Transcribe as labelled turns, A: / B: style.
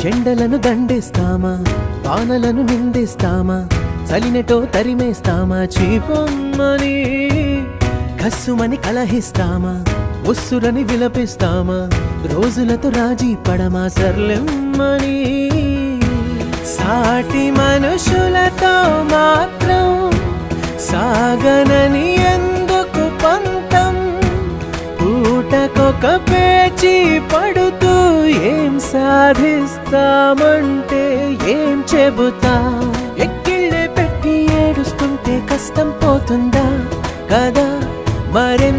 A: ఎండలను దండేస్తామా వానలను నిందేస్తామా చలినెటో తరిమేస్తామా చీపొమ్మని కస్సుమని కలహిస్తామా ఉస్సురని విలపిస్తామా రోజులతో రాజీ పడమా సర్లెమ్మని సాటి మనుషులతో మాత్రం సాగనని ఎందుకు పంతం పూటకొక పేచి పడుతూ ఏం సాధిస్తామంటే ఏం చెబుతాం ఎక్కిళ్ళే పెట్టి ఏడుస్తుంటే కష్టం పోతుందా కదా మరెం